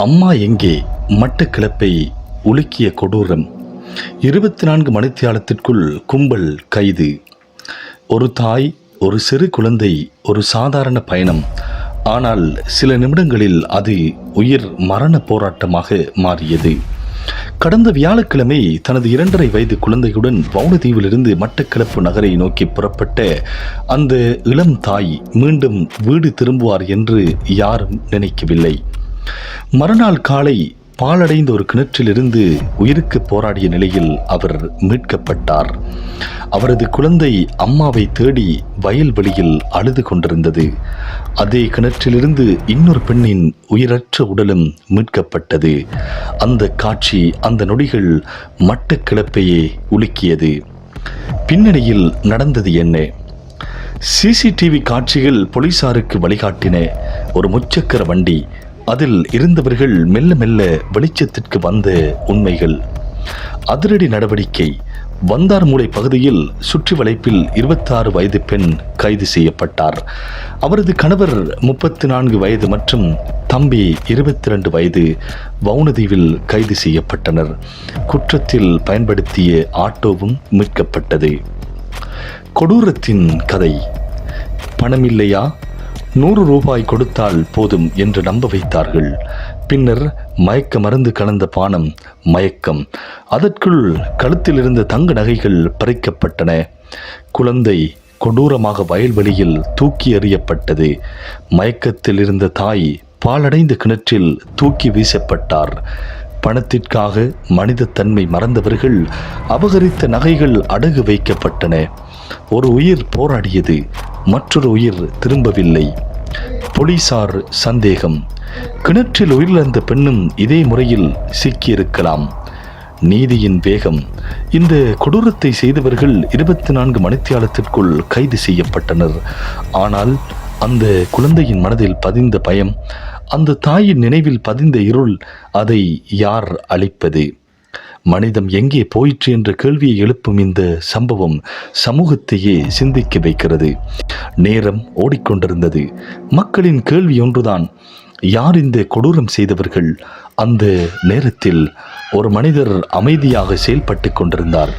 அம்மா எங்கே மட்டக்களப்பை உலுக்கிய கொடூரம். 24 மணித்தியாலத்திற்குள் கும்பல் கைது. ஒரு தாய், ஒரு சிறு குழந்தை, ஒரு சாதாரண பயணம். ஆனால் சில நிமிடங்களில் அது உயிர் மரண போராட்டமாக மாறியது. கடந்த வியாழக்கிழமை தனது 2.5 வயது குழந்தையுடன் வவுனதீவிலிருந்து மட்டக்களப்பு நகரை நோக்கி புறப்பட்ட அந்த இளம் தாய் மீண்டும் வீடு திரும்புவார் என்று யாரும் நினைக்கவில்லை. மறுநாள் காலை பாழடைந்த ஒரு கிணற்றிலிருந்து உயிருக்கு போராடிய நிலையில் அவர் மீட்கப்பட்டார். அவரது குழந்தை அம்மாவை தேடி வயல்வெளியில் அழுது கொண்டிருந்தது. அதே கிணற்றிலிருந்து இன்னொரு பெண்ணின் உயிரற்ற உடலும் மீட்கப்பட்டது. அந்த காட்சி, அந்த நொடிகள் மட்டக்களப்பையே உலுக்கியது. பின்னணியில் நடந்தது என்ன? சிசிடிவி காட்சிகள் போலீசாருக்கு வழிகாட்டின. ஒரு முச்சக்கர வண்டி, அதில் இருந்தவர்கள் மெல்ல மெல்ல வெளிச்சத்திற்கு வந்த உண்மைகள். அதிரடி நடவடிக்கை. வந்தார்மூலை பகுதியில் சுற்றி வளைப்பில் 26 வயது பெண் கைது செய்யப்பட்டார். அவரது கணவர் 34 வயது மற்றும் தம்பி 22 வயது வவுனதீவில் கைது செய்யப்பட்டனர். குற்றத்தில் பயன்படுத்திய ஆட்டோவும் மீட்கப்பட்டது. கொடூரத்தின் கதை. பணமில்லையா? 100 ரூபாய் கொடுத்தால் போதும் என்று நம்ப வைத்தார்கள். பின்னர் மயக்க மருந்து கலந்த பானம், மயக்கம். அதற்குள் கழுத்தில் இருந்த தங்க நகைகள் பறிக்கப்பட்டன. குழந்தை கொடூரமாக வயல்வெளியில் தூக்கி எறியப்பட்டது. மயக்கத்தில் இருந்த தாய் பாழடைந்த கிணற்றில் தூக்கி வீசப்பட்டார். பணத்திற்காக மனித தன்மை மறந்தவர்கள் அபகரித்த நகைகள் அடகு வைக்கப்பட்டன. ஒரு உயிர் போராடியது, மற்றொரு உயிர் திரும்பவில்லை. போலீசார் சந்தேகம். கிணற்றில் உயிரிழந்த பெண்ணும் இதே முறையில் சிக்கியிருக்கலாம். நீதியின் வேகம். இந்த கொடூரத்தை செய்தவர்கள் 24 மணித்தியாலத்திற்குள் கைது செய்யப்பட்டனர். ஆனால் அந்த குழந்தையின் மனதில் பதிந்த பயம், அந்த தாயின் நினைவில் பதிந்த இருள், அதை யார் அழிப்பது? மனிதம் எங்கே போயிற்று என்ற கேள்வியை எழுப்பும் இந்த சம்பவம் சமூகத்தையே சிந்திக்க வைக்கிறது. நேரம் ஓடிக்கொண்டிருந்தது. மக்களின் கேள்வி ஒன்றுதான்: யார் இந்த கொடூரம் செய்தவர்கள்? அந்த நேரத்தில் ஒரு மனிதர் அமைதியாக செயல்பட்டு கொண்டிருந்தார்.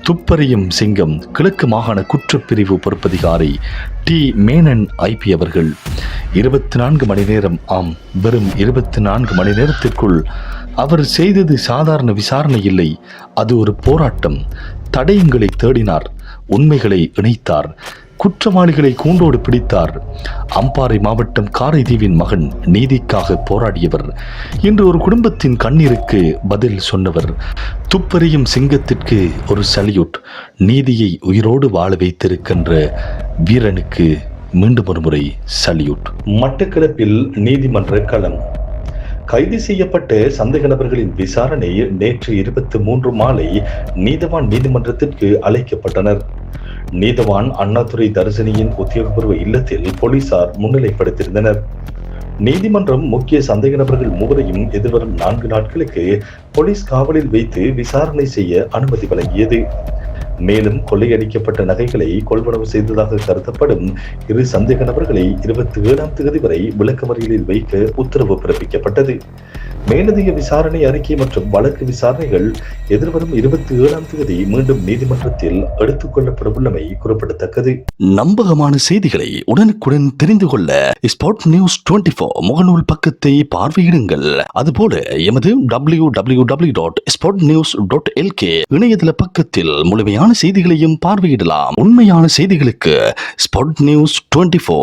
துப்பறியும் சிங்கம் கிழக்கு மாகாண குற்றப்பிரிவு பொறுப்பதிகாரி டி மேனன் ஐபி அவர்கள் 24 மணி நேரம், ஆம், வெறும் 24 மணி நேரத்திற்குள் அவர் செய்தது சாதாரண விசாரணை இல்லை. அது ஒரு போராட்டம். தடயங்களை தேடினார், உண்மைகளை இணைத்தார், குற்றவாளிகளை கூண்டோடு பிடித்தார். அம்பாறை மாவட்டம் காரைதீவின் மகன், நீதிக்காக போராடியவர், இன்று ஒரு குடும்பத்தின் கண்ணீருக்கு பதில் சொன்னவர். துப்பறியும் சிங்கத்திற்கு ஒரு சல்யூட். நீதியை உயிரோடு வாழ வைத்திருக்கின்ற வீரனுக்கு மீண்டும் ஒரு முறை சல்யூட். மட்டக்களப்பில் நீதிமன்ற களம். கைது செய்யப்பட்ட சந்தேக நபர்களின் விசாரணை நேற்று 23 மாலை நீதவான் நீதிமன்றத்திற்கு அழைக்கப்பட்டனர். நீதவான் அண்ணாதுரை தர்சினியின் உத்தியோகபூர்வ இல்லத்தில் போலீசார் முன்னிலைப்படுத்தியிருந்தனர். நீதிமன்றம் முக்கிய சந்தேக நபர்கள் 3 எதிர்வரும் 4 நாட்களுக்கு போலீஸ் காவலில் வைத்து விசாரணை செய்ய அனுமதி வழங்கியது. மேலும் கொள்ளையடிக்கப்பட்ட நகைகளை கொள்வனவு செய்ததாக கருதப்படும் 2 சந்தேக நபர்களை 27ஆம் தேதி வரை விளக்கமறியலில் வைக்க உத்தரவு பிறப்பிக்கப்பட்டது. மேலதிக விசாரணை அறிக்கை மற்றும் வழக்கு விசாரணைகள் எதிர்வரும் 27ஆம் தேதி மீண்டும் நீதிமன்றத்தில் எடுத்துக் கொள்ளப்படவுள்ளமை குறிப்பிடத்தக்கது. நம்பகமான செய்திகளை உடனுக்குடன் தெரிந்து கொள்ள ஸ்பாட் நியூஸ் 24 முகநூல் பக்கத்தை பார்வையிடுங்கள். அதுபோல எமது www.spotnews.lk இணையதள பக்கத்தில் முழுமையான செய்திகளையும் பார்வையிடலாம். உண்மையான செய்திகளுக்கு ஸ்பாட் நியூஸ் 24.